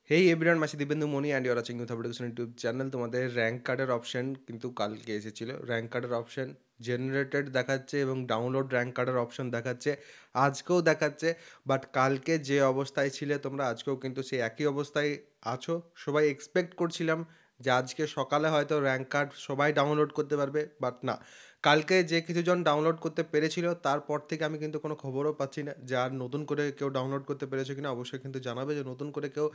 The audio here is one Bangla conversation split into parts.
Hey everyone, myself Dibendu Moni and you're watching youth education YouTube channel. তোমাদের র্যাঙ্ক কার্ডের অপশন কিন্তু কালকে এসেছিল। র্যাঙ্ক কার্ডের অপশন জেনারেটেড দেখাচ্ছে এবং ডাউনলোড র্যাঙ্ক কার্ডের অপশন দেখাচ্ছে, আজকেও দেখাচ্ছে। বাট কালকে যে অবস্থায় ছিলে তোমরা, আজকেও কিন্তু সেই একই অবস্থায় আছো। সবাই এক্সপেক্ট করছিলাম যে আজকে সকালে হয়তো র্যাঙ্ক কার্ড সবাই ডাউনলোড করতে পারবে, বাট না। কালকে যে কিছুজন ডাউনলোড করতে পেরেছিল তারপর থেকে আমি কিন্তু কোনো খবরও পাচ্ছি না যে আর নতুন করে কেউ ডাউনলোড করতে পেরেছে কিনা। অবশ্যই কিন্তু জানাবে যে নতুন করে কেউ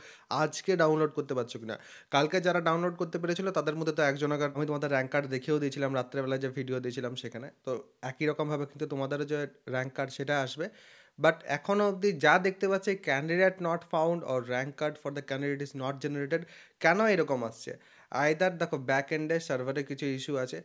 আজকে ডাউনলোড করতে পারছো কিনা। কালকে যারা ডাউনলোড করতে পেরেছিল তাদের মধ্যে তো একজন আগে আমি তোমাদের র্যাঙ্ক কার্ড দেখিয়েও দিয়েছিলাম, রাত্রেবেলায় যে ভিডিও দিয়েছিলাম সেখানে। তো একই রকমভাবে কিন্তু তোমাদেরও যে র্যাঙ্ক কার্ড সেটা আসবে। বাট এখনও অবধি যা দেখতে পাচ্ছি, candidate not found or rank card for the candidate is not generated. কেন এরকম আসছে? আইদার দেখো ব্যাক এন্ডে সার্ভারে কিছু ইস্যু আছে,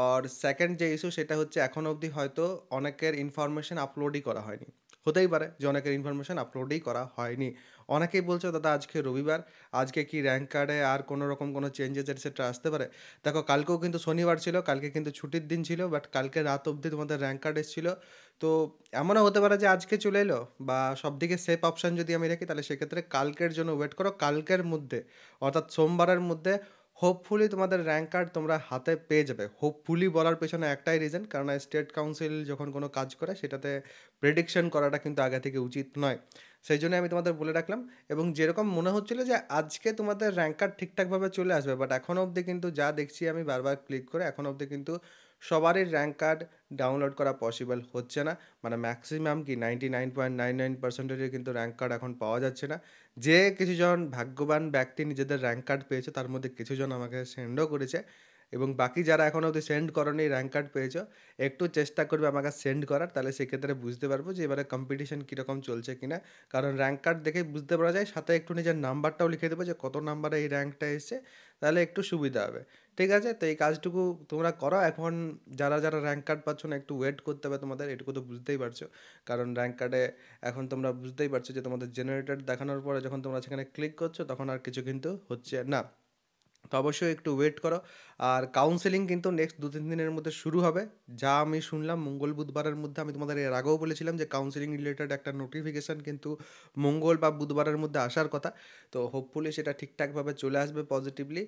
আর সেকেন্ড যে ইস্যু সেটা হচ্ছে এখনও অবধি হয়তো অনেকের ইনফরমেশন আপলোডই করা হয়নি। হতেই পারে যে অনেকের ইনফরমেশন আপলোডই করা হয়নি। অনেকেই বলছে দাদা আজকে রবিবার, আজকে কি র্যাঙ্ক কার্ডে আর কোনো রকম কোনো চেঞ্জেস এটসেট্রা আসতে পারে? দেখো কালকেও কিন্তু শনিবার ছিল, কালকে কিন্তু ছুটির দিন ছিল, বাট কালকে রাত অবধি তোমাদের র্যাঙ্ক কার্ড এসেছিলো। তো এমনও হতে পারে যে আজকে চলে এলো, বা সবদিকে সেফ অপশান যদি আমি রাখি তাহলে সেক্ষেত্রে কালকের জন্য ওয়েট করো। কালকের মধ্যে অর্থাৎ সোমবারের মধ্যে হোপফুলি তোমাদের র্যাঙ্ক কার্ড তোমরা হাতে পেয়ে যাবে। হোপফুলি বলার পেছনে একটাই রিজন, কারণ স্টেট কাউন্সিল যখন কোনো কাজ করে সেটাতে প্রেডিকশন করাটা কিন্তু আগে থেকে উচিত নয়। সেই জন্য আমি তোমাদের বলে রাখলাম। এবং যেরকম মনে হচ্ছিলো যে আজকে তোমাদের র্যাঙ্ক কার্ড ঠিকঠাকভাবে চলে আসবে, বাট এখনও অবধি কিন্তু যা দেখছি আমি বারবার ক্লিক করে, এখনও অবধি কিন্তু সবারই র্যাঙ্ক কার্ড ডাউনলোড করা পসিবল হচ্ছে না। মানে ম্যাক্সিমাম কি 99.99%-এর কিন্তু র্যাঙ্ক কার্ড এখন পাওয়া যাচ্ছে না। যে কিছুজন ভাগ্যবান ব্যক্তি নিজেদের র্যাঙ্ক কার্ড পেয়েছে তার মধ্যে কিছুজন আমাকে সেন্ডও করেছে, এবং বাকি যারা এখনও অবধি সেন্ড করনি র্যাঙ্ক কার্ড পেয়েছো, একটু চেষ্টা করবে আমাকে সেন্ড করার, তাহলে সেক্ষেত্রে বুঝতে পারবো যে এবারে কম্পিটিশন কীরকম চলছে কিনা। কারণ র্যাঙ্ক কার্ড দেখে বুঝতে পারা যায়, সাথে একটু নিজের নাম্বারটাও লিখে দেবো যে কত নাম্বারে এই র্যাঙ্কটা এসছে, তাহলে একটু সুবিধা হবে। ঠিক আছে, তো এই কাজটুকু তোমরা করো। এখন যারা যারা র্যাঙ্ক কার্ড পাচ্ছ না, একটু ওয়েট করতে হবে তোমাদের, এটুকু তো বুঝতেই পারছো। কারণ র্যাঙ্ক কার্ডে এখন তোমরা বুঝতেই পারছো যে তোমাদের জেনারেটেড দেখানোর পরে যখন তোমরা সেখানে ক্লিক করছো তখন আর কিছু কিন্তু হচ্ছে না। তো অবশ্যই একটু ওয়েট করো। আর কাউন্সেলিং কিন্তু নেক্সট 2-3 দিনের মধ্যে শুরু হবে। যা আমি শুনলাম মঙ্গল বুধবারের মধ্যে, আমি তোমাদের এর আগেও বলেছিলাম যে কাউন্সেলিং রিলেটেড একটা নোটিফিকেশান কিন্তু মঙ্গল বা বুধবারের মধ্যে আসার কথা। তো হোপফুলি সেটা ঠিকঠাকভাবে চলে আসবে পজিটিভলি।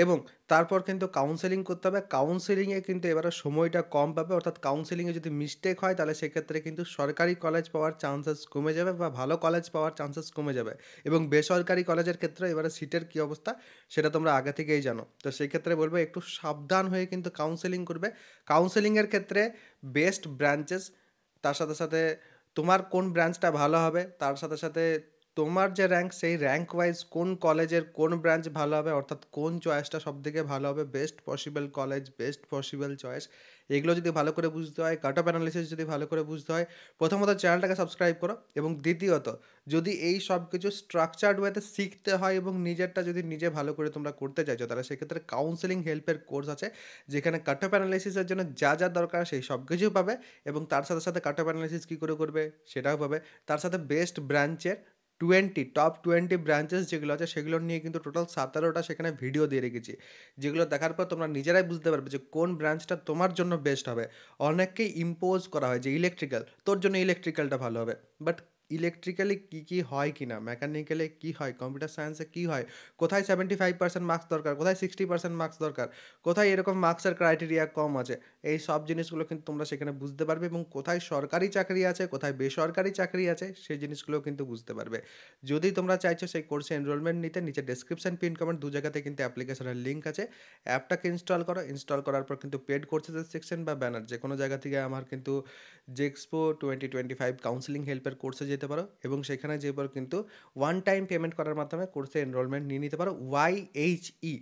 এবং তারপর কিন্তু কাউন্সেলিং করতে হবে। কাউন্সেলিংয়ে কিন্তু এবারে সময়টা কম পাবে, অর্থাৎ কাউন্সেলিংয়ে যদি মিস্টেক হয় তাহলে সেক্ষেত্রে কিন্তু সরকারি কলেজ পাওয়ার চান্সেস কমে যাবে, বা ভালো কলেজ পাওয়ার চান্সেস কমে যাবে। এবং বেসরকারি কলেজের ক্ষেত্রে এবারে সিটের কী অবস্থা সেটা তোমরা আগে থেকেই জানো। তো সেই ক্ষেত্রে বলবো একটু সাবধান হয়ে কিন্তু কাউন্সেলিং করবে। কাউন্সেলিংয়ের ক্ষেত্রে বেস্ট ব্রাঞ্চেস, তার সাথে সাথে তোমার কোন ব্রাঞ্চটা ভালো হবে, তার সাথে সাথে তোমার যে র্যাঙ্ক সেই র্যাঙ্ক ওয়াইজ কোন কলেজের কোন ব্রাঞ্চ ভালো হবে, অর্থাৎ কোন চয়েসটা সবথেকে ভালো হবে, best possible college, best possible choice, এগুলো যদি ভালো করে বুঝতে হয়, কাট অফ অ্যানালিসিস যদি ভালো করে বুঝতে হয়, প্রথমত চ্যানেলটাকে সাবস্ক্রাইব করো। এবং দ্বিতীয়ত, যদি এই সব কিছু স্ট্রাকচার্ড ওয়েতে শিখতে হয় এবং নিজেরটা যদি নিজে ভালো করে তোমরা করতে চাইছো, তাহলে সেক্ষেত্রে কাউন্সেলিং হেল্পের কোর্স আছে, যেখানে কাট অফ অ্যানালিসিসের জন্য যা যা দরকার সেই সব কিছুই পাবে। এবং তার সাথে সাথে কাট অফ অ্যানালিসিস কী করে করবে সেটাও পাবে। তার সাথে বেস্ট ব্রাঞ্চের টপ 20 ব্রাঞ্চেস যেগুলো আছে সেগুলো নিয়ে কিন্তু টোটাল 17টা সেখানে ভিডিও দিয়ে রেখেছি, যেগুলো দেখার পর তোমরা নিজেরাই বুঝতে পারবে যে কোন ব্রাঞ্চটা তোমার জন্য বেস্ট হবে। অনেককেই ইম্পোজ করা হয় যে ইলেকট্রিক্যাল, তোর জন্য ইলেকট্রিক্যালটা ভালো হবে, বাট ইলেকট্রিক্যালি কী কী হয় কি না, মেকানিক্যালে কী হয়, কম্পিউটার সায়েন্সে কী হয়, কোথায় 75% মার্কস দরকার, কোথায় 60% মার্কস দরকার, কোথায় এরকম মার্কসের ক্রাইটেরিয়া কম আছে, এই সব জিনিসগুলো কিন্তু তোমরা সেখানে বুঝতে পারবে। এবং কোথায় সরকারি চাকরি আছে, কোথায় বেসরকারি চাকরি আছে, সেই জিনিসগুলো কিন্তু বুঝতে পারবে। যদি তোমরা চাইছো সেই কোর্সে এনরোলমেন্ট নিতে, নিচে ডেসক্রিপশন পিন কমেন্ট দু জায়গাতে কিন্তু অ্যাপ্লিকেশনের লিঙ্ক আছে। অ্যাপটাকে ইনস্টল করো, ইনস্টল করার পর কিন্তু পেড কোর্সেসের সেকশন বা ব্যানার যে কোনো জায়গা থেকে আমার কিন্তু জেক্সপো 2025 কাউন্সেলিং হেল্পের কোর্সে যেতে পারো, এবং সেখানে যে পর কিন্তু ওয়ান টাইম পেমেন্ট করার মাধ্যমে কোর্সে এনরোলমেন্ট নিয়ে নিতে পারো। YHE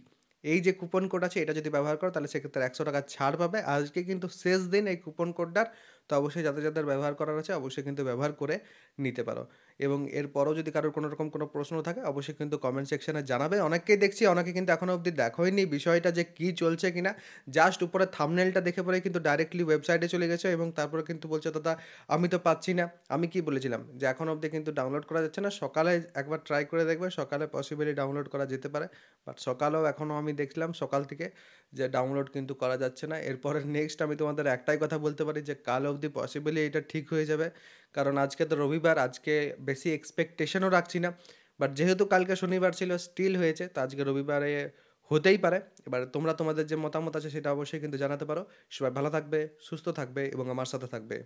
এই যে কুপন কোড আছে এটা যদি ব্যবহার করো তাহলে সেক্ষেত্রে 100 টাকা ছাড় পাবে। আজকে কিন্তু শেষ দিন এই কুপন কোডটার। তো অবশ্যই যাদের যাদের ব্যবহার করার আছে অবশ্যই কিন্তু ব্যবহার করে নিতে পারো। এবং এরপরও যদি কারোর কোনো রকম কোনো প্রশ্ন থাকে অবশ্যই কিন্তু কমেন্ট সেকশনে জানাবে। অনেককেই দেখছি, অনেকে কিন্তু এখনও অবধি দেখোইনি বিষয়টা যে কী চলছে কিনা, জাস্ট উপরে থাম্বনেলটা দেখে পরেই কিন্তু ডাইরেক্টলি ওয়েবসাইটে চলে গেছে, এবং তারপরে কিন্তু বলছে দাদা আমি তো পাচ্ছি না। আমি কি বলেছিলাম যে এখন অবধি কিন্তু ডাউনলোড করা যাচ্ছে না, সকালে একবার ট্রাই করে দেখবে, সকালে পসিবলি ডাউনলোড করা যেতে পারে। বাট সকালেও এখনও আমি দেখলাম সকাল থেকে যে ডাউনলোড কিন্তু করা যাচ্ছে না। এরপরে নেক্সট আমি তোমাদের একটাই কথা বলতে পারি যে কাল অবধি পসিবলি এটা ঠিক হয়ে যাবে, কারণ আজকে তো রবিবার, আজকে বেশি এক্সপেকটেশনও রাখছি না। বাট যেহেতু কালকে শনিবার ছিল স্টিল হয়েছে, তো আজকে রবিবারে হতেই পারে। এবার তোমরা তোমাদের যে মতামত আছে সেটা অবশ্যই কিন্তু জানাতে পারো। সবাই ভালো থাকবে, সুস্থ থাকবে এবং আমার সাথে থাকবে।